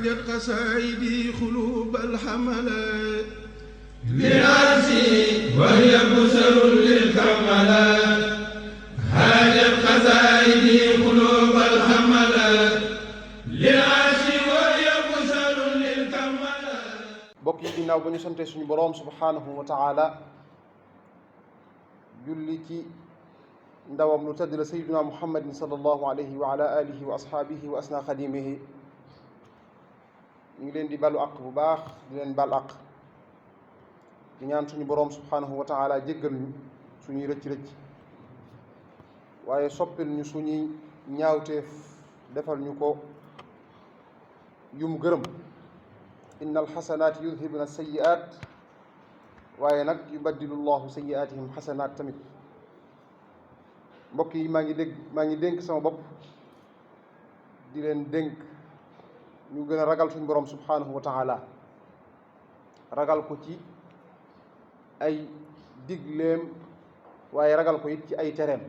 هاجت قصائدي قلوب الحملات لنفسي وهي بشر للكملات هاجت قصائدي قلوب الحملات لنفسي وهي بشر للكملات. mbokk yi ginnaaw ba ñu sante suñu boroom subhaanahu wa taala julli ci ndawam lu tëdd la sayyiduna muhammadin sallallahu alayhi wa ala alihi wa ashaabihi wa asna xadimihi ñu ngi leen di balu àq bu baax di leen bal àq di ñaan suñu boroom subhaanahu wa taala jéggal ñu suñuy rëcc-rëcc waaye soppil ñu suñuy ñaawteef defal ñu ko yu mu gërëm inna alxasanaat yudhibna sayyi'aat waaye nag yubaddilu llahu sayyi'aatihim xasanaat tamit mbokk yi maa ngi dénk sama bopp di leen dénk ñu gën a ragal suñu borom subhanahu wa taala ragal ko ci ay digleem waaye ragal ko it ci ay tereem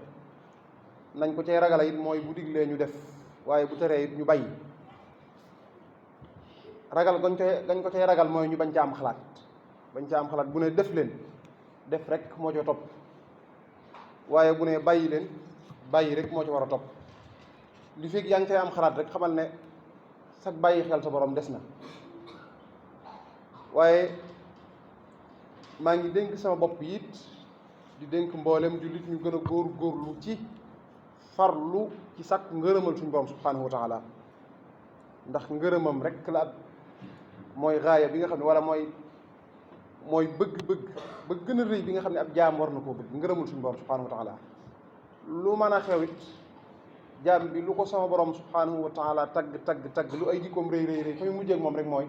nañ ko cay ragala it mooy bu diglee ñu def waaye bu teree it ñu bàyyi ragal gañ ko cay ragal mooy ñu bañ ca am xalaat bu ne def leen def rek moo ca topp waaye bu ne bàyyi leen bàyyi rek moo ci war a topp li fekk yaa ngi cay am xalaat rek xamal ne sag bàyyi xel sa borom des na waaye maa ngi dénk sama bopp it di dénk mboolem jullit ñu gën a góorlu ci farlu ci sàkk ngërëmal suñu borom subhanahu wa taala ndax ngërëmam rek la mooy gaaya bi nga xam ne wala mooy bëgg-bëgg ba gën a rëy bi nga xam ne ab jaam war na koo bëgg ngërëmul suñu borom subhanahu wa taala lu mën a xew it jaam bi lu ko sama borom subhanahu wa taala tagg lu ay jikkoom rëy fa mu mujjee ak moom rek mooy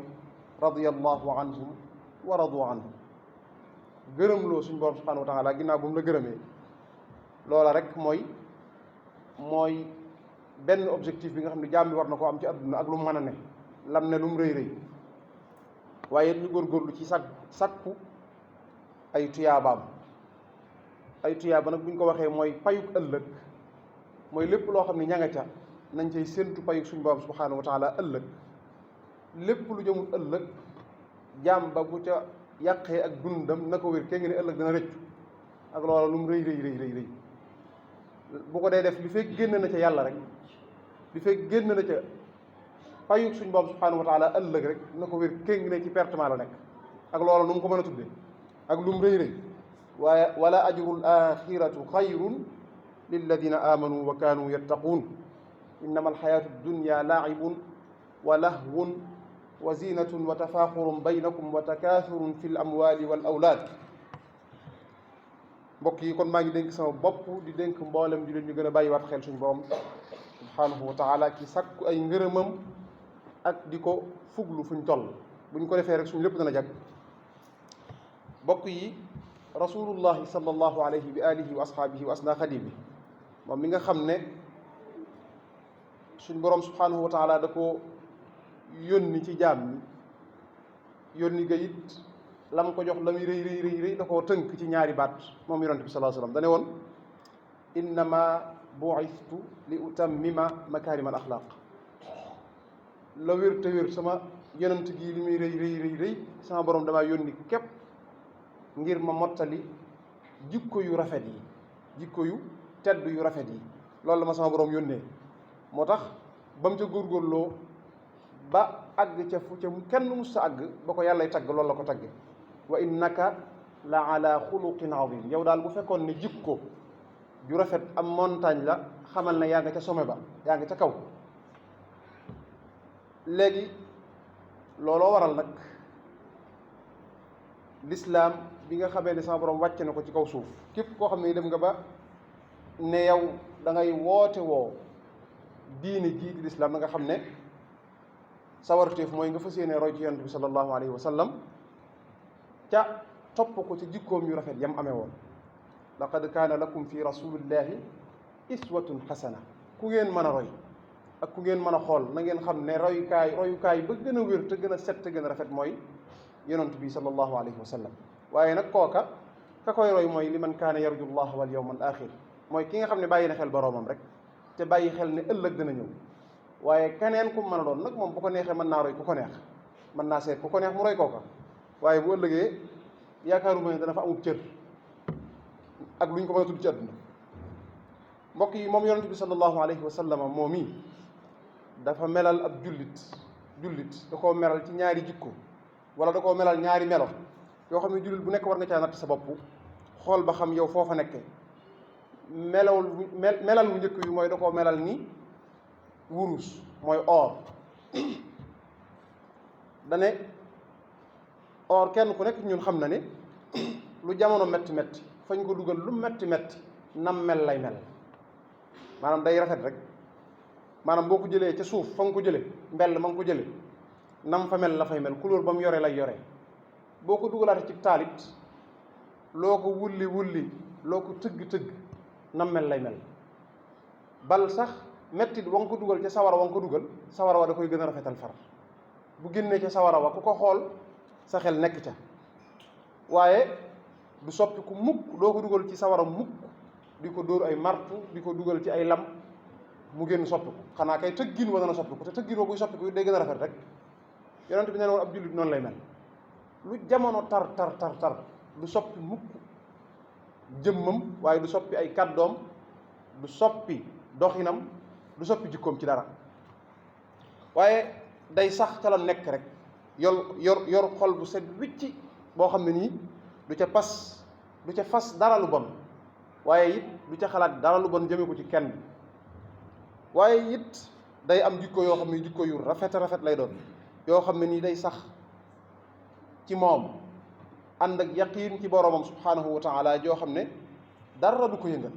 radiyallahu anhum wa radu anhu gërëm loo suñu borom subhanahu wa taala ginnaaw bu mu la gërëmee loola rek mooy benn objectif bi nga xam ne jaam bi war na koo am ci adduna ak lu mu mën a ne lam ne lu mu rëy waaye it ñu góorgóorlu ci sakku ay tuyaabaam ay tuyaaba nag bu ñu ko waxee mooy payuk ëllëg mooy lépp loo xam ne ña nga ca nañ cay séntu payuk suñu borom subhanahu wa taala ëllëg lépp lu jëmul ëllëg jaam ba bu ca yàqee ak dundam na ko wér kee ngi ne ëllëg dana rëccu ak loola lu mu rëy bu ko dee def li fekk génn na ca yàlla rek li fekk génn na ca payuk suñu borom subhanahu wa taala ëllëg rek na ko wér kee ngi ne ci pertement la nekk ak loola nu mu ko mën a tuddee ak lu mu rëy waaye wala ajrul axiratu xayrun lilladina amanu wa kaanu yattaquun innama alxayaatu dunya laacibun wa lahwun wa zinatun wa tafaaxurun baynakum wa takaathurun fi l amwali wal awlaad mbokk yi kon maa ngi dénk sama bopp di dénk mboolem di leen ñu gën a bàyyiwaat xel suñu borom subhanahu wa taala ci sakku ay ngërëmam ak di ko fuglu fuñ toll buñ ko defee rek suñu lépp dana jag mbokk yi rasulullahi sallallahu alayhi wa alihi wa ashaabihi wa asna xadimi moom mi nga xam ne suñ borom subhanahu wa taala da ko yónni ci jaam ñi yónni ga it lam ko jox la muy rëy da koo tënk ci ñaari baat moom yonent bi sallallahu alayhi wa sallam dane woon innama bu'istu li utammima makarim al axlaq la wér te wér sama yonent gii li muy rëy sama borom damaa yónni képp ngir ma mottali jikko yu rafet yi jikko yu tedd yu rafet yi loolu la ma sama borom yónnee moo tax ba mu ca góorgóorloo ba àgg ca fu ca kenn mus sa àgg ba ko yàllay tagg loolu la ko tagge wa innaka la ala xuluqin azim yow daal bu fekkoon ne jikko ju rafet am montagne la xamal ne yaa nga ca sommet ba yaa nga ca kaw léegi looloo waral nag lislaam bi nga xamee ne sama borom wàcce na ko ci kaw suuf képp koo xam ne dem nga ba ne yow da ngay woote woo diine jii di lislaam da nga xam ne sawarteef mooy nga fas yéene roy ci yonent bi sallallahu alayhi wa sallam ca topp ko ca jikkoom yu rafet yam amee woon laqad kaana lakum fi rasulillahi iswatun xasana ku ngeen mën a roy ak ku ngeen mën a xool na ngeen xam ne royukaay ba gën a wér te gën a set te gën a rafet mooy yonent bi sallallahu alayhi wa sallam waaye nag kooka ka koy roy mooy li man kaana yarju llah wal yawm al axir mooy ki nga xam ne bàyyi na xel boroomam rek te bàyyi xel ne ëllëg dana ñëw waaye keneen ku mën a doon nag moom bu ko neexee mën naa roy ku ko neex, mën naa seet ku ko neex mu roy kooka, waaye bu ëllëgee yaakaaruma ne dana fa amub cër ak lu ñu ko mën a tudd ci àdduna. mbokk yi moom yonent bi sallallahu alayhi wa sallam moom i dafa melal ab jullit da koo melal ci ñaari jikko wala da koo melal ñaari melo yoo xam ne jullit bu nekk war nga caa natt sa bopp xool ba xam yow foofa nekke melal wu njëkk yu mooy da koo melal ni wurus mooy or. dane or kenn ku nekk ñun xam na ne lu jamono metti metti fañ ko dugal lu metti metti nam mel lay mel, maanaam day rafet rek, maanaam boo ko jëlee ca suuf fa nga ko jële mbell ma nga ko jële nam fa mel la fay mel, couleur ba mu yore lay yore. boo ko dugalaate ci taalit loo ko wulli loo ko tëgg nam mel lay mel, bal sax mettit wa nga ko dugal ca sawara wa nga ko dugal sawara wa da koy gën a rafetal far, bu génnee ca sawara wa ku ko xool sa xel nekk ca. waaye du soppi ku mukk doo ko dugal ci sawara mukk di ko dóor ay martu di ko dugal ci ay lam mu génn soppiku, xanaa kay tëggin wa dana soppiku, te tëggin wa buy soppiku day gën a rafet rek. yonent bi nee na woon ab jullit noonu lay mel, lu jamono tar du soppi mukk jëmmam, waaye du soppi ay kàddoom, du soppi doxinam, du soppi jikkoom ci dara, waaye day sax ca la nekk rek yor xol bu set wicci boo xam ne nii du ca fas dara lu bon, waaye it du ca xalaat dara lu bon jëme ko ci kenn, waaye it day am jikko yoo xam ne jikko yu rafet lay doon, yoo xam ne nii day sax ci moom ànd ak yaqiin ci boroomam subhaanahu wa taala joo xam ne dara du ko yëngal.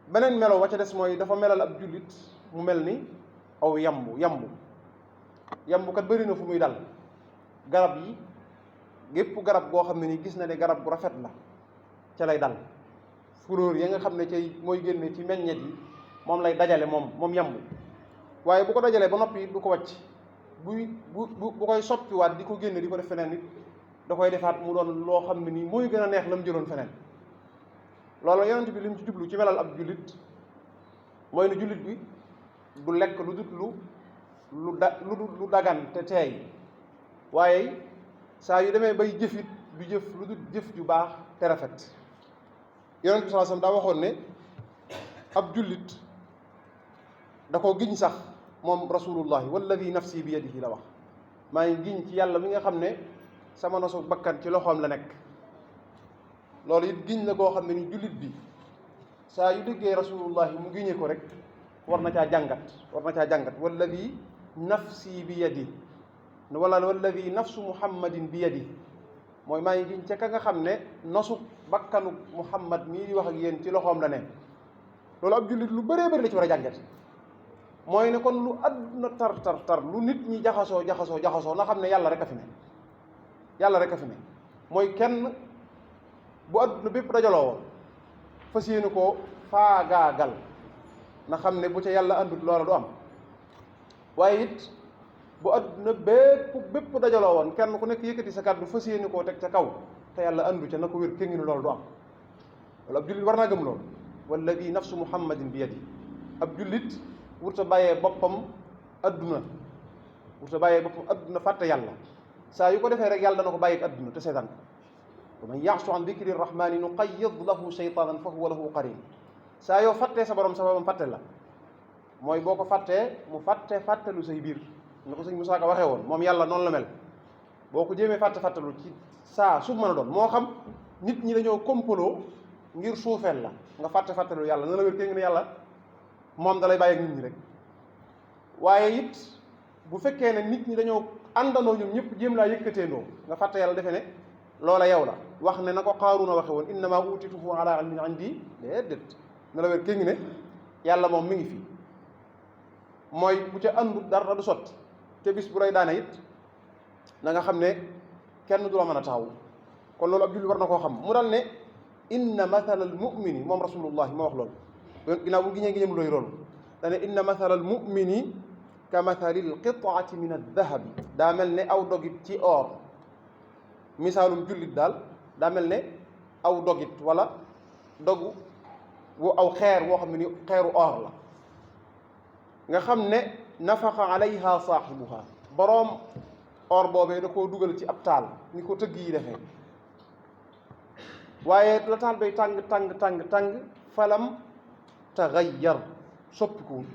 beneen melo wa ca des mooy dafa melal ab jullit mu mel ni aw yambu kat bëri na fu muy dal. garab yi gépp garab goo xam ne ni gis na ne garab gu rafet la ca lay dal, furóor ya nga xam ne cay mooy génne ci meññet yi moom lay dajale moom yambu, waaye bu ko dajalee ba noppi du ko wàcc, bu koy soppiwaat di ko génne di ko def feneen it da koy defaat mu doon loo xam ne nii mooy gën a neex la mu jëloon feneen. loolu yonent bi li mu ci jublu ci melal ab jullit mooy ne jullit bi du lekk lu dut lu dagan te teey, waaye saa yu demee bay jëfit du jëf lu dut jëf ju baax te rafet. yonent bi sallallahu alayhi wasallam daa waxoon ne ab jullit da koo giñ sax moom rasulullahi walladi nafsi bi yadihi la wax, maa ngi giñ ci yàlla mi nga xam ne sama nosu bakkan ci loxoom la nekk. loolu it giñ la koo xam ne ni jullit bi saa yu déggee rasulullahi mu giñee ko rek war na caa jàngat walladi nafsi bi yadi wala walladi nafsu muhammadin bi yadi, mooy maa ngi giñ ca ka nga xam ne nosu bakkanu muhammad mii di wax ak yéen ci loxoom la ne. loolu ab jullit lu bëree bëri la ci war a jàngat, mooy ne kon lu àdduna tar lu nit ñi jaxasoo na xam ne yàlla rek a fi ne mooy kenn bu àdduna bépp dajaloo woon fas yéene koo faagaagal na xam ne bu ca yàlla àndut loola du am, waaye it bu àdduna bépp dajaloo woon kenn ku nekk yëkkati sa kàddu fas yéene koo teg ca kaw te yàlla àndu ca na ko wér kéngi ni loolu du am. loolu ab jullit war naa gëm loolu, walladi nafsu muhammadin bi yadi. ab jullit wurta bàyyee boppam adduna fàtte yàlla, saa yu ko defee rek yàlla dana ko bàyyi ak adduna te seetaan ko. wa man yaxsu an dikri rahmani nuqayyid lahu shaytanan fa huwa lahu qarin. saa yoo fàttee sa borom fàtte la, mooy boo ko fàttee mu fàttelu say biir, na ko sëñ Musaa Ka waxee woon. moom yàlla noonu la mel, boo ko jéemee fàttelu ci saa su mën a doon, moo xam nit ñi dañoo kompaloo ngir suufeel la, nga fàttelu yàlla na la wér kee ngi ne yàlla moom da lay bàyyi ak nit ñi rek. waaye it bu fekkee ne nit ñi dañoo àndandoo ñoom ñëpp jéem laa yëkkateendoo, nga fàtte yàlla defe ne loola yow la, wax ne na ko Qaaruuna waxe woon innama utituhu ala ilmin indi, déedéet, na la wér kee ngi ne yàlla moom mi ngi fi. mooy bu ca àndut dara du sotti, te bis bu lay daane it na nga xam ne kenn du la mën a taxaw. kon loolu ab julli war na koo xam. mu dal ne inna mathala al mumini, moom rasulullahi moo wax loolu ginnaaw bu giñee giñam looy loolu dane inna mathala al mumini ka mathali al qitaati min ad-dahabi, daa mel ne aw dogit ci or. misaalum jullit daal daa mel ne aw dogit wala dogu aw xeer woo xam ne ni xeeru or la. nga xam ne nafaqa alayha saaxibuha boroom or boobee da koo dugal ci ab taal ni ko tëgg yi defee waaye la taal bay tàng falam taxayyar soppikuwut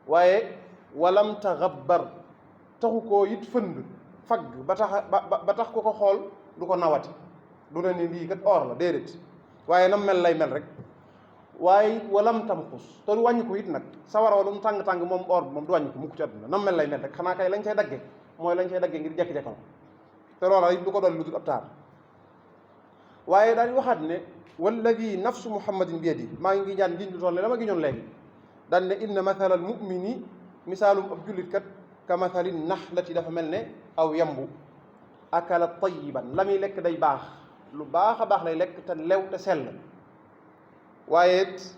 waaye walam taxabbar taxu koo it fënd fagg ba tax ku ko xool du ko nawati du ne ni lii kat or la déedéet waaye nam mel lay mel rek waaye walam tamxus te du wàññi ko it nag sawara wa lu mu tàng moom or bi moom du wàññi ko mukk ci àdduna nam mel lay mel rek xanaa kay lañ cay dagge mooy lañ cay dagge ngir jekk-jekkal te loola it du ko doon lu dul ab taar waaye daal di waxaat ne walladi nafsu muhammadin bi yadi maa ngi ñaan giñ lu toll ne dama giñoon léegi daan ne inna mathala al mumini misaalum ab jullit kat ka mathali naxlati dafa mel ne aw yambu akala tayiban la muy lekk day baax lu baax a baax lay lekk te lew te sell waaye it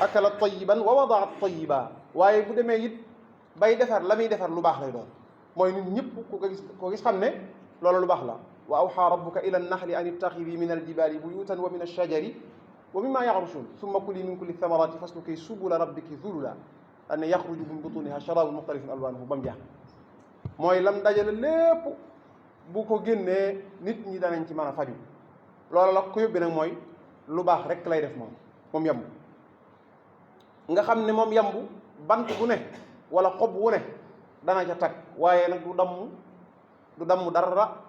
akala tayiban wa wadaa tayiba waaye bu demee it bay defar la muy defar lu baax lay doon mooy nit ñëpp ko gis xam ne loolu lu baax la wa awxaa rabbuka ila annahli an ittaxidi min aljibaali buyutan wa min alshajari wa mimma yaxrushun summa kuli min kulli thamarati fasluki subula rabbiki zulula an yaxruju min butuniha sharabun muxtalifun alwanuhu ba mu jeex mooy lam dajale lépp bu ko génnee nit ñi danañ ci mën a faju loolu la ko yóbbee nag mooy lu baax rek lay def moom yambu nga xam ne moom yambu bant bu ne wala xob wu ne dana ca tag waaye nag du damm dara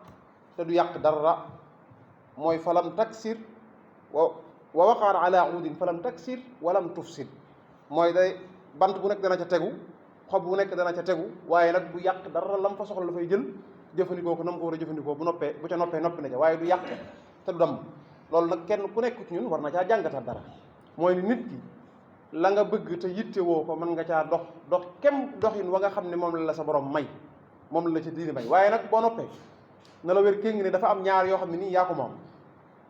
te du yàq dara mooy falam taksir wa waqaar ala uudin falam taksir walam tufsid mooy day bant bu nekk dana ca tegu xob bu nekk dana ca tegu waaye nag du yàq dara lam fa soxla dafay jël jëfandikoo ko nam ko war a jëfandikoo bu ca noppee noppi na ca waaye du yàq te du damm loolu nag kenn ku nekk ci ñun war na caa jàngatal dara mooy ni nit ki la nga bëgg te yitte woo ko mën nga caa dox kem doxin wa nga xam ne moom la sa borom may moom la ca diine may waaye nag boo noppee na la wér kéngi ne dafa am ñaar yoo xam ne nii yaa ko moom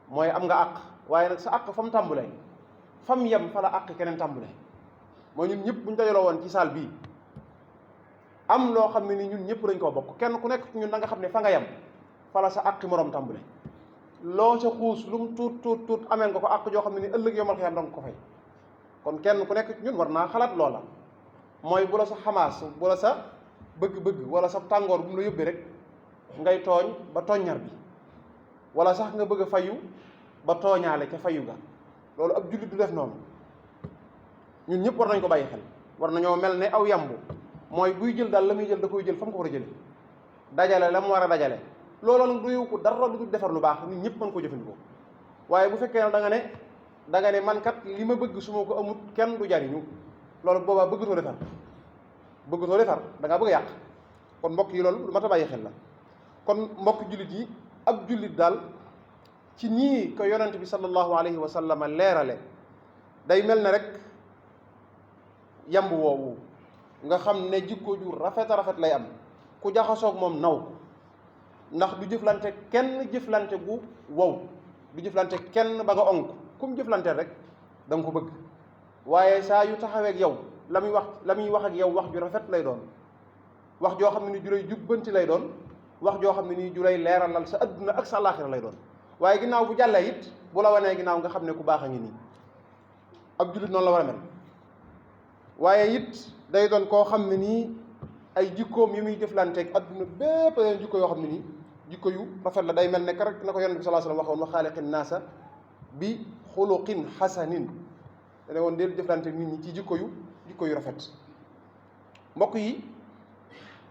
mooy am nga àq waaye nag sa àq fa mu tàmbulee fa mu yem fa la àq keneen tàmbulee mooy ñun ñëpp bu ñu dajaloo woon ci saal bii am loo xam ne nii ñun ñëpp dañ koo bokk kenn ku nekk ñun da nga xam ne fa nga yem fa la sa àqi morom tàmbulee loo ca xuus lu mu tuut ameel nga ko àq joo xam ne ni ëllëg yomal xiyam danga ko fay kon kenn ku nekk ñun war naa xalaat loola mooy bu la sa xamaas bu la sa bëgg-bëgg wala sa tàngoor bu mu la yóbbee rek ngay tooñ ba tooññar bi wala sax nga bëgg a fayu ba tooñaale ca fayu ga loolu ab jullit du def noonu ñun ñëpp war nañ ko bàyyi xel war nañoo mel ne aw yambu mooy buy jël daal la muy jël da koy jël fa mu ko war a jële dajale la mu war a dajale loolu nag du yow ko dara lu dul defar lu baax nit ñëpp mën ko jëfandikoo waaye bu fekkee ne da nga ne man kat li ma bëgg su ma ko amut kenn du jariñu loolu boobaa bëggatoo defar da ngaa bëgg a yàq kon mbokk yi loolu lu mat a bàyyi xel la kon mbokk jullit yi ab jullit daal ci ñii ko yonent bi sallallahu alayhi wa sallam leerale day mel ne rek yamb woowu nga xam ne jikko ju rafet a rafet lay am ku jaxasoog moom naw ko ndax du jëflante kenn jëflante gu wow du jëflante kenn ba nga onk kum jëflante rek da nga ko bëgg waaye saa yu taxaweeg yow la muy wax ak yow wax ju rafet lay doon wax joo xam ne ni ju lay jubbanti lay doon wax joo xam ne nii ju lay leeralal sa adduna ak sa àllaaxira lay doon waaye ginnaaw bu jàllee it bu la wanee ginnaaw nga xam ne ku baax a ngi nii ab jullit noonu la war a mel waaye it day doon koo xam ne nii ay jikkoom yi muy jëflanteeg adduna bépp leen jikko yoo xam ne nii jikko yu rafet la day mel ne rek na ko yonent bi sallallahu alayhi wasallam waxoon wa xaaliqin naasa bi xuluqin xasanin dane woon deel jëflante nit ñi ci jikko yu rafet mbokk yi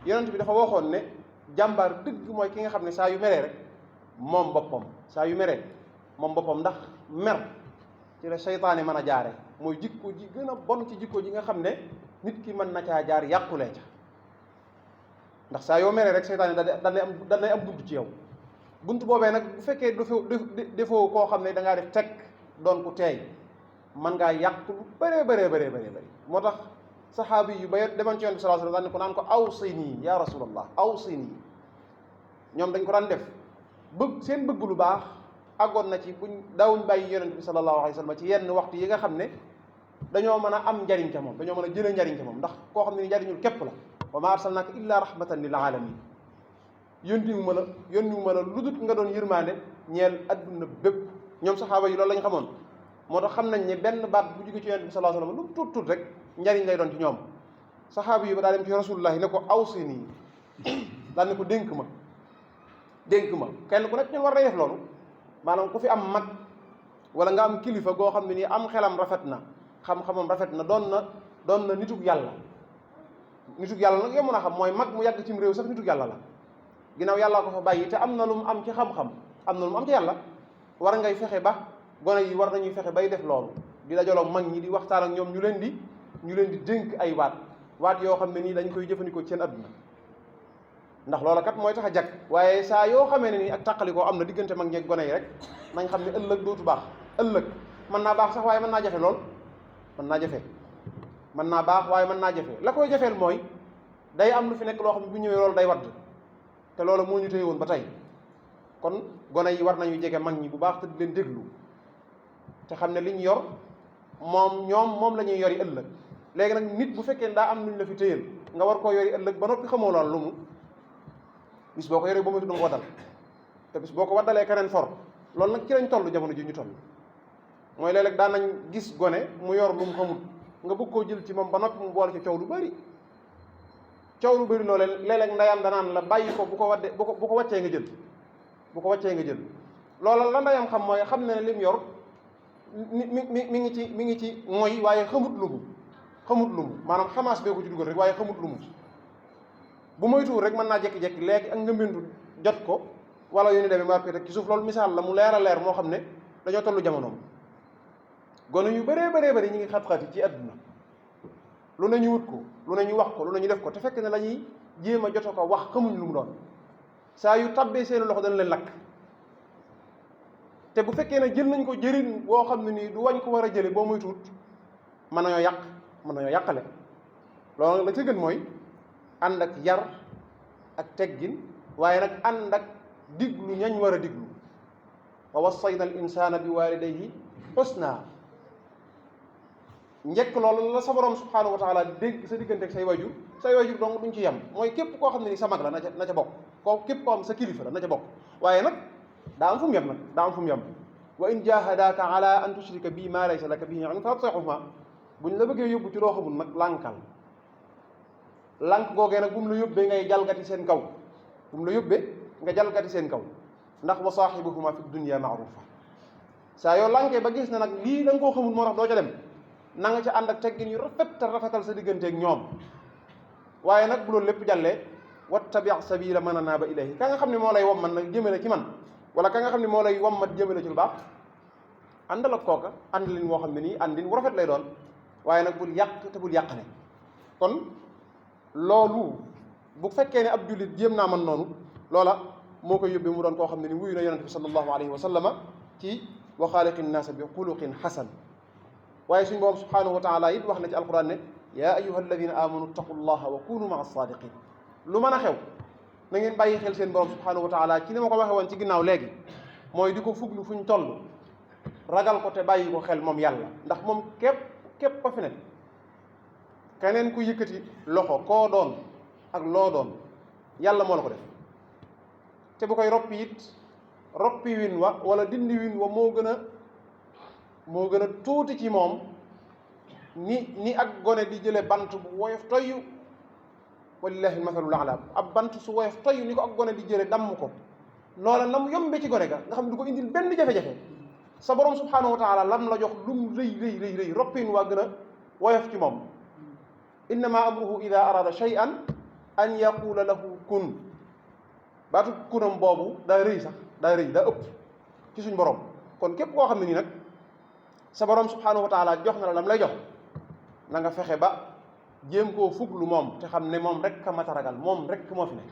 yonent bi dafa waxoon ne jàmbaar dëgg mooy ki nga xam ne saa yu meree rek moom boppam ndax mer ci la seytaane mën a jaare mooy jikko ji gën a bon ci jikko ji nga xam ne nit ki mën na caa jaar yàqulee ca ndax saa yoo meree rek seytaane danay am bunt ci yow bunt boobee nag bu fekkee defoo koo xam ne da ngaa def teg doon ku teey mën ngaa yàq lu bëree moo tax saxaabi yu ba demoon ci yonent bi sallallahu alayhi wasallam naan ko awsini ya rasulallah awsini ñoom dañ ko daan def seen bëgg lu baax àggoon na ci buñ daawuñ bàyyi yonent bi sallallahu alayhi wasallam ci yenn waxtu yi nga xam ne dañoo mën a am njariñ ca moom dañoo mën a jëlee njariñ ca moom ndax koo xam ne ni njariñul képp la wa ma arsalnaaka illa rahmatan lil alamin yónniwu ma la lu dut nga doon yërmaande ñeel adduna bépp ñoom saxaaba yi loolu lañ xamoon moo tax xam nañ ne benn baat bu jóge ci yonent bi sallallahu alayhi wasallam lu tuut rek njariñ lay doon ci ñoom saxaabi yi ba daa dem ci rasulullahi ne ko awsini daal ne ko dénk ma kenn ku nekk ñun war nay def loolu maanaam ku fi am mag wala nga am kilifa goo xam ne nii am xelam rafet na xam-xamam rafet na doon na nitug yàlla nag yow mën a xam mooy mag mu yàgg cim réew sax nitug yàlla la ginnaaw yàllaa ko fa bàyyi te am na lu mu am ci xam-xam am na lu mu am ci yàlla war ngay fexe ba gone yi war nañuy fexe bay def loolu di dajaloo mag ñi di waxtaan ak ñoom ñu leen di dénk ay waat yoo xam ne nii dañ koy jëfandikoo ci seen adduna ndax loola kat mooy tax a jag waaye saa yoo xamee ne nii ak tàqalikoo am na diggante mag ñeeg gone yi rek nañ xam ne ëllëg dootu baax ëllëg mën naa baax sax waaye mën naa jafe lool mën naa baax waaye mën naa jafe la koy jafeel mooy day am lu fi nekk loo xam ne bu ñëwee loolu day wadd te loolu moo ñu téye woon ba tey kon gone yi war nañu jege mag ñi bu baax te di leen déglu te xam ne li ñu yor moom la ñuy yori ëllëg léegi nag nit bu fekkee daa am luñ la fi téyel nga war koo yori ëllëg ba noppi xamoo loolu lu mu bis boo ko yoree ba mu tudd nga waddal te bis boo ko waddalee keneen for loolu nag ci lañ toll jamono ji ñu toll mooy léeg-léeg daan nañ gis gone mu yor lu mu xamul nga bëgg koo jël ci moom ba noppi mu boole ci coow lu bëri loolee léeg-léeg ndeyam danaan la bàyyi ko bu ko wàccee nga jël loola la ndeyam xam mooy xam ne lim yor mi ngi ci mooy waaye xamut lu mu maanaam xamaas bee ko ci dugal rek waaye xamut lu mu bu moytuwul rek mën naa jekki-jekki léegi ak nga mbintu jot ko wala yu ni demee ma koy teg ci suuf loolu misaal la mu leer a leer moo xam ne dañoo tollu jamonoom gone yu bëree bëri ñu ngi xat-xati ci àdduna lu ne ñu wut ko lu ne ñu wax ko lu ne ñu def ko te fekk ne la ñuy jéem a joto ko wax xamuñ lu mu doon saa yu tabbee seen loxo dana leen lakk te bu fekkee ne jël nañ ko jëriñ boo xam ne nii du wañ ko war a jële boo muy tuut mën nañoo yàqale loolu la ca gën mooy ànd ak yar ak teggin waaye nag ànd ak diglu ñañ war a diglu wa wassayna al insana bi walidayhi husna njëkk loolu la sa borom subhanahu wa taala dégg sa diggante ak say wajur donc duñ ci yem mooy képp koo xam ne ni sa mag la na ca bokk képp koo xam sa kilifa la na ca bokk waaye nag daa am fu mu yem wa in jahadaka ala an tushrika bi ma laysa laka bihi ilm fala tutihuma buñ la bëggee yóbbu ci loo xamul nag lànk googee nag bu mu la yóbbee ngay jalgati seen kaw ndax wa saahibuhuma fi dunya ma'rufa saa yoo lànkee ba gis na nag lii da nga koo xamul moo tax doo ca dem na nga ca ànd ak teggin yu rafet te rafetal sa digganteeg ñoom waaye nag bu loolu lépp jàllee wattabi' sabila man anaaba ilayhi ka nga xam ne moo lay wommat nag jëmale ci man wala ka nga xam ne moo lay wommat jëmale ci lu baax àndal ak kooka àndalin moo xam ne nii àndin wu rafet lay doon waaye nag bul yàq te bul yàqale kon loolu bu fekkee ne ab jullit jéem naa man noonu loola moo koy yóbbee mu doon koo xam ne ni wuyu na yonente bi sallallahu alayhi wa sallama ci wa xaaliqi nnaasa bi xuluqin xasan waaye suñu borom subhanahu wa taala it wax na ci alquran ne yaa ayuha alladina amanu ittaqu llaha wa kunu maa saadiqin lu mën a xew na ngeen bàyyi xel seen borom subhanahu wa taala ci ni ma ko waxee woon ci ginnaaw léegi mooy di ko fuglu fuñ toll ragal ko te bàyyi ko xel moom yàlla ndax moom képp ko fi ne keneen ku yëkkati loxo koo doon ak loo doon yàlla moo la ko def te bu koy roppi it roppi win wa wala dindi win wa moo gën a tuuti ci moom ni ak gone di jële bant bu woyof toyyu walillahi almathalul a'la ab bant su woyof toyyu ni ko ak gone di jële damm ko loola na mu yombe ci gone ga nga xam ne du ko indil benn jafe-jafe sa borom subhanahu wa taala lam la jox lum rëy roppin waa gën a woyof ci moom innama amruhu ida arada shay'an an yaqula lahu kun baatu kunam boobu daa rëy daa ëpp ci suñ borom kon képp koo xam ne nii nag sa borom subhanahu wa taala jox na la lam lay jox na nga fexe ba jéem koo fuglu moom te xam ne moom rek ka mat a ragal moom rek moo fi ne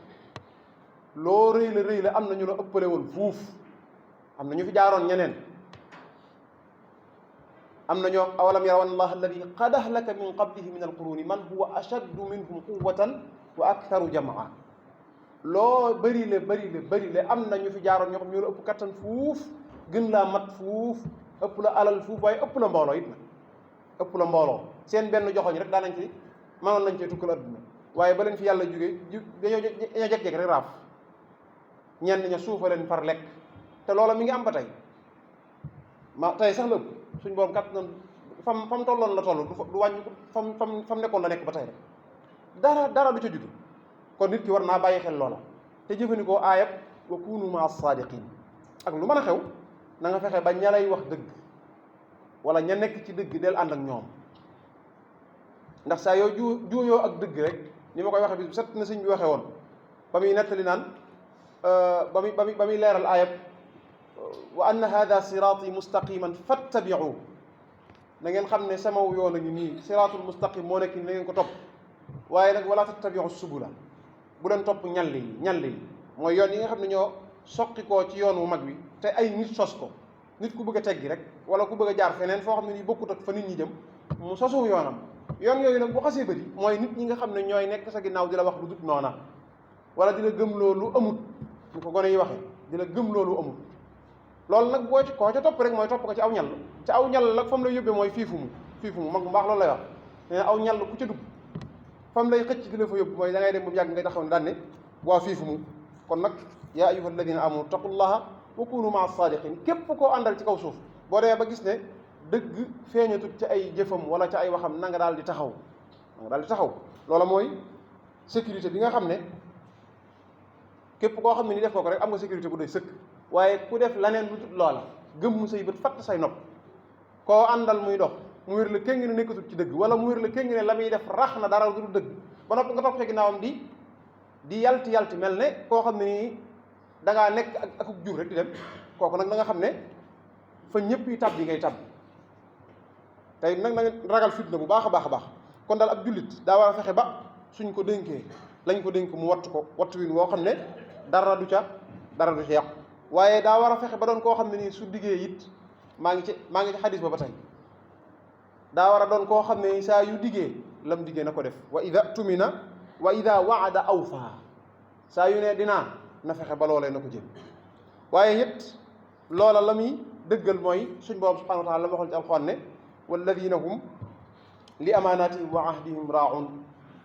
loo rëy la am na ñu la ëppale woon fuuf am na ñu fi jaaroon ñeneen am na ñoo awalam yaraw anna allaha alladi qad ahlaka min qablihi min alquruni man huwa ashaddu minhum quwwatan wa aktharu jamaa loo bëri le am na ñu fi jaaroon ñoo xam ñoo la ëpp kattan fuuf gën laa mat fuuf ëpp la alal fuuf waaye ëpp la mbooloo it nag ëpp la mbooloo seen benn joxoñ rek daa nañ ci mënoon nañ cee tukkal adduna waaye ba leen fi yàlla jógee dañoo jekk-jekk rek raaf ñenn ña suufa leen far lekk te loola mi ngi am ba tey tey sax la ëpp suñ borom kat fam tolloon la toll du wàññi fam nekkoon la nekk ba tey rek dara du ca judd. kon nit ki war naa bàyyi xel loola te jëfandikoo aayab wa kunu maa saadiqin. ak lu mën a xew na nga fexe ba ña lay wax dëgg wala ña nekk ci dëgg del ànd ak ñoom, ndax saa yoo juuyoo ak dëgg rek ni ma koy waxee bi set na sëñ bi waxee woon ba muy nettali naan ba muy leeral aayab wa anna hada siraati mustaqiman fattabiu. na ngeen xam ne sama yoon a ngi nii siraatul mustaqim moo nekk ni na ngeen ko topp, waaye nag wala tattabiu subula, bu leen topp ñall yi mooy yoon yi nga xam ne ñoo soqi koo ci yoon wu mag wi te ay nit sos ko. nit ku bëgg a teggi rek wala ku bëgg a jaar feneen foo xam ne nii bokkut ak fa nit ñi jëm mu sosuw yoonam. yoon yooyu nag bu xasee bëri mooy nit ñi nga xam ne ñooy nekk sa ginnaaw di la wax lu dut noona wala di la gëm loolu amut, ñu ko gone yi waxee di la gëm loolu amut. loolu nag boo ci koo ca topp rek mooy topp ko ci aw ñal ci aw ñal nag fa mu lay yóbbee mooy fiifu mu mag bu baax loolu lay wax nee na aw ñal ku ca dugg fa mu lay xëcc di la fa yóbbu mooy da ngay dem ba mu yàgg ngay taxaw ne daan ne waa fiifu mu. kon nag yaa ayyuha alladina amanu taqullaha wa kunu maa saadiqin. képp koo àndal ci kaw suuf boo demee ba gis ne dëgg feeñatut ci ay jëfam wala ci ay waxam na nga daal di taxaw loola mooy sécurité bi nga xam ne képp koo xam ne ni def ko rek am nga sécurité bu doy sëkk. waaye ku def laneen lu tut loola gëmm say bët fatt say nopp koo àndal muy dox mu wér la kéng ne nekkatul ci dëgg wala mu wér la kéng ne la muy def rax na dara du dëgg ba noppi nga topp ci ginnaawam di yalti mel ne koo xam ne nii da ngaa nekk ak jur rek di dem kooku nag da nga xam ne fa ñëpp yi tab yi ngay tab tey nag na nga ragal fitna bu baax a baax. kon daal ab jullit daa war a fexe ba suñ ko dénkee lañ ko dénk mu wattu win woo xam ne dara du ca yàqu. waaye daa war a fexe ba doon koo xam ne nii su diggee it maa ngi ci xadis ba tey daa war a doon koo xam ne saa yu diggee lam diggee na ko def. wa ida tumina wa ida waada awfa, saa yu ne dinaa na fexe ba loolee na ko jël. waaye it loola la muy dëggal mooy suñ borom subhanahu wa taala la ma waxoon ci alxuraan ne walladina hum li amaanatihim wa ahdihim raaun,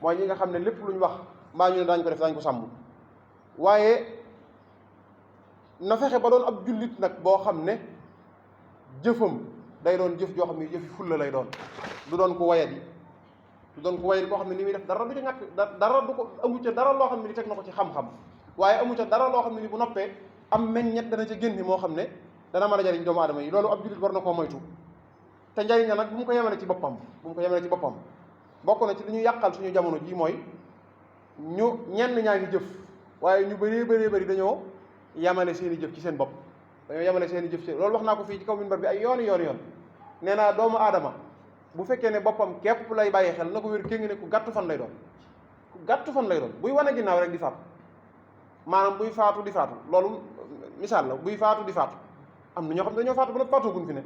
mooy ñi nga xam ne lépp lu ñu wax mbaa ñu ne daañu ko def daañu ko sàmm. waaye na fexe ba doon ab jullit nag boo xam ne jëfam day doon jëf joo xam ne jëfi fulla lay doon, du doon ko wayadi koo xam ne ni muy def dara du ca ñàkk dara du ko amu ca dara loo xam ne ni teg na ko ci xam-xam, waaye amu ca dara loo xam ne ni bu noppee am meññet dana ca génne moo xam ne dana mën a jariñ doomu aadama yi. loolu ab jullit war na koo moytu te njariñ nag bu mu ko yemale ci boppam bokk na ci li ñu yàqal suñu jamono ji mooy ñenn ñaa ngi jëf waaye ñu bëree dañoo yamale seen i jëf ci seen bopp, loolu wax naa ko fii ci kaw minbar bi ay yoon nee naa doomu aadama bu fekkee ne boppam képp lay bàyyi xel na ko wér kéngi ne ku gàttu fan lay doon buy wane ginnaaw rek di faatu, maanaam buy faatu di faatu. loolu misaal la, buy faatu di faatu. am na ñoo xam ne dañoo faatu ba nag faatooguñ fi ne,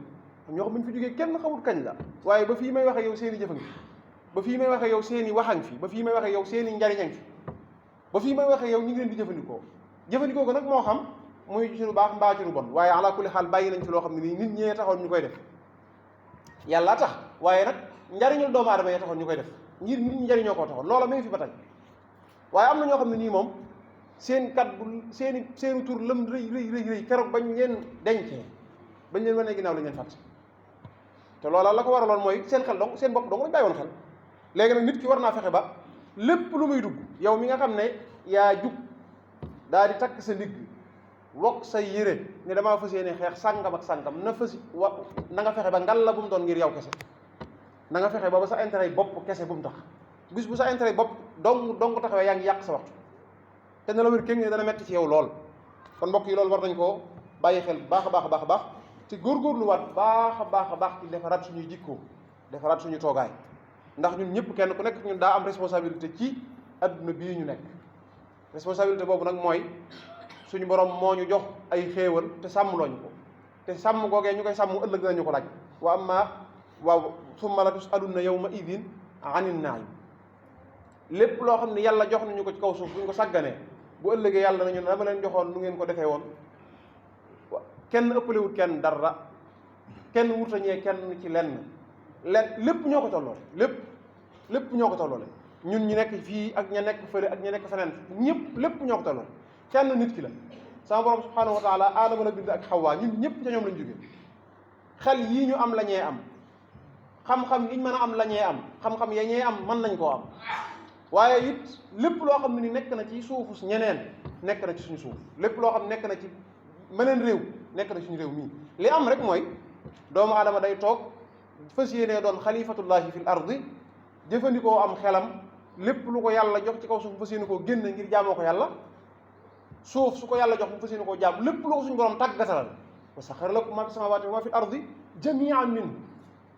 am ñoo xam ne ñu fi jógee kenn xamul kañ la, waaye ba fii may waxee yow seen i jëf a ngi fi, ba fii may waxee yow seen i wax a ngi fi, ba fii may waxee yow seen i njariñ a ngi fi, ba fii may waxee yow ñu ngi leen di jëfandikoo ko nag moo xam muy ci lu baax mbaa ci lu bon, waaye ala kulli xaal bàyyi nañ ci loo xam ne nii nit ñee taxoon ñu koy def, yàlla tax, waaye nag njariñul doomu aadama yee taxoon ñu koy def, ngir nit ñi njariñoo koo taxoon, loola may fi ba tey. waaye am na ñoo xam ne nii moom seen kaddu seeni tur lëm rëy keroog bañ leen dencee bañ leen wane ginnaaw lañ leen fàtte, te loola la ko waraloon mooy seen xel dong seen bopp dong lañ bàyyi woon xel. léegi nag nit ki war naa fexe ba lépp lu muy dugg yow mi nga xam ne yaa jug daal di takk sa ndigg wokk say yére ne damaa fas yéene xeex sàngam ak sàngam na nga fexe ba ngal la bu mu doon ngir yow kese, na nga fexe ba sa intérêt bopp kese bu mu tax. bis bu sa intérêt bopp dong taxawee yaa ngi yàq sa waxtu te na la wér kéng ne dana metti ci yow lool. kon mbokk yi loolu war nañ koo bàyyi xel baax a baax te góorgóorluwaat baax a baax ci defaraat suñuy jikko, defaraat suñu toogaay, ndax ñun ñëpp kenn ku nekk ñun daa am responsabilité ci adduna bii ñu nekk. responsabilité boobu nag mooy suñu borom moo ñu jox ay xéewal te sàmm looñu ko, te sàmm googee ñu koy sàmm ëllëg dinañu ko laaj. wa amma waaw summa la tusalunna yawma idin anin naim, lépp loo xam ne yàlla jox nañu ko ci kaw suuf bu ñu ko sàgganee bu ëllëgee yàlla nañu ne dama leen joxoon nu ngeen ko defee woon. kenn ëppalewut kenn dara, kenn wutañee kenn ci lenn lépp ñoo ko tolloole, lépp ñoo ko tolloole. ñun ñu nekk fii ak ña nekk fële ak ña nekk feneen ñëpp lépp ñoo ko tolloole. kenn nit ki la sama borom subhanahu wa taala aadama la bind ak xawaa, ñun ñëpp ca ñoom lañ jógee. xel yii ñu am la ñee am, xam-xam yiñ mën a am la ñee am, xam-xam ya ñee am mën nañ koo am, waaye it lépp loo xam ne ni nekk na ci suufu ñeneen nekk na ci suñu suuf lépp loo xam nekk na ci meneen réew nekk na suñu réew mii li am rek mooy doomu aadama day toog fas yéenee doon xalifatullahi fil ardi jëfandikoo am xelam lépp lu ko yàlla jox ci kaw suuf mu fas yéene koo génn ngir jaamoo ko yàlla suuf su ko yàlla jox mu fas yéene koo jaam lépp lu ko suñu borom tàggatalal wa saxara lakum maa fi samaawaati wa maa fi ardi jamii'an minhu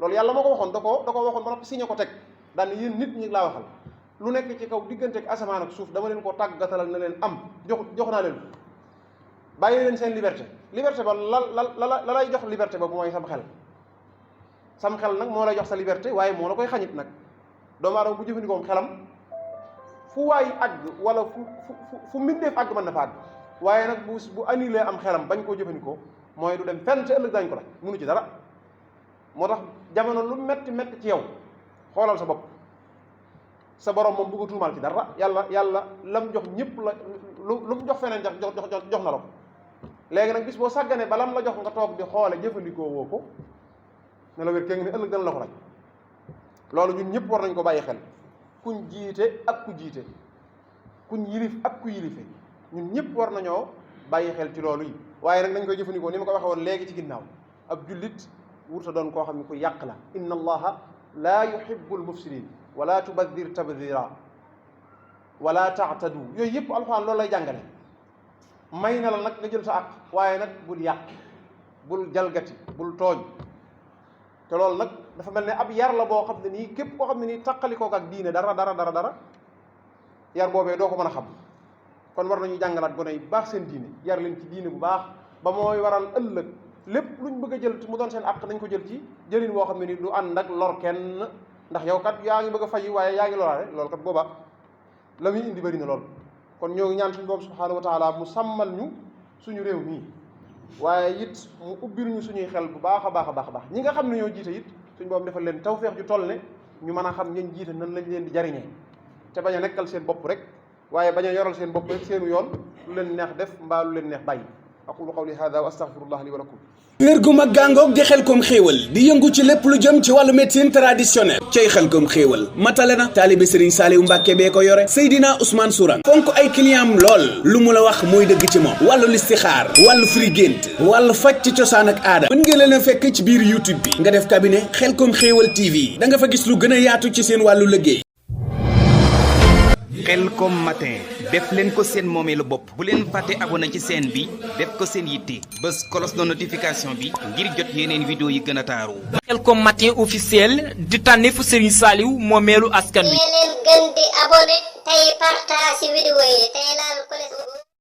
loolu yàlla moo ko waxoon da ko waxoon ba noppi signé ko teg daan ne yéen nit ñi laa waxal lu nekk ci kaw diggante ak asamaan ak suuf dama leen ko tàggatalal na leen am jox naa leen bàyyi leen seen liberté ba la lay jox liberté ba mooy sam xel nag moo lay jox sa liberté waaye moo la koy xañit nag doomu aadama bu jëfandikoo xelam fu waay àgg wala fu mbindeef àgg mën na fa àgg waaye nag bu annulé am xelam bañ koo jëfandikoo mooy du dem fenn te ëllëg dañ ko laaj mënu ci dara moo tax jamono lu metti ci yow xoolal sa bopp sa borom moom bëgg a tuumaal ci dara yàlla lam jox ñëpp la lu mu jox feneen jox na la ko léegi nag bis boo sàgganee ba lam la jox nga toog di xoole jëfandikoo woo ko ne la wér kee ngi ne ëllëg dana la ko laaj loolu ñun ñëpp war nañ ko bàyyi xel kuñ jiite ak ku jiite kuñ yilif ak ku yilife ñun ñëpp war nañoo bàyyi xel ci loolu yi waaye nag nañ koy jëfandikoo ni ma ko waxee woon léegi ci ginnaaw ab jullit wurta doon koo xam ne ku yàq la inna allaha laa yuhibbu almufsidin wala tubaddir tabdira wala taatadu yooyu yëpp alxuraan loolu lay jàngale may na la nag nga jël sa àq waaye nag bul yàq bul jalgati bul tooñ te loolu nag dafa mel ne ab yar la boo xam ne nii képp koo xam ne nii taqalikook ak diine dara yar boobee doo ko mën a xam kon war nañu jàngalaat gone yi baax seen diine yar leen ci diine bu baax ba mooy waral ëllëg lépp luñ bëgg a jël mu doon seen àq nañ ko jël ci jëlin boo xam ne nii du ànd ak lor kenn ndax yow kat yaa ngi bëgg a fay waaye yaa ngi loraale loolu kat booba la muy indi bëri na lool kon ñoo ngi ñaan suñu boobu subhaanahu wa taala mu sàmmal ñu suñu réew mii waaye it mu ubbil ñu suñuy xel bu baax a baax ñi nga xam ne ñoo jiite it suñu boobu defal leen tawfeex ju toll ne ñu mën a xam ñeen jiite nan lañ leen di jariñee te bañ a nekkal seen bopp rek waaye bañ a yoral seen bopp rek seenu yoon lu leen neex def mbaa lu leen neex bàyyi aqulu qawli hada wa astaghfirullah li wa lakum kër gu mag gàngoog di Xelcom xéewal di yëngu ci lépp lu jëm ci wàllu médecine traditionnelle cay Xelcom xéewal matale na taalibe Serigne Saliou Mbacke bee ko yore Seydina Ousmane Sourang fonk ay clientam lool lu mu la wax mooy dëgg ci moom wàllu listixaar wàllu firi gént wàllu faj ci cosaan ak aada mën ngeen leen a fekk ci biir YouTube bi nga def cabinet Xelcom xéewal TV da nga fa gis lu gën a yaatu ci seen wàllu liggéey. Xelcom matin def leen ko seen moomeelu bopp bu leen fàtte abonné ci chaîne bi def ko seen yitte bés cloche de notification bi ngir jot yeneen vidéo yi gën a taaru. Xelcom matin officiel di tànneefu Serigne Saliou moomeelu askan wi. leen gën di abonné tey partage vidéo yi tey laal ko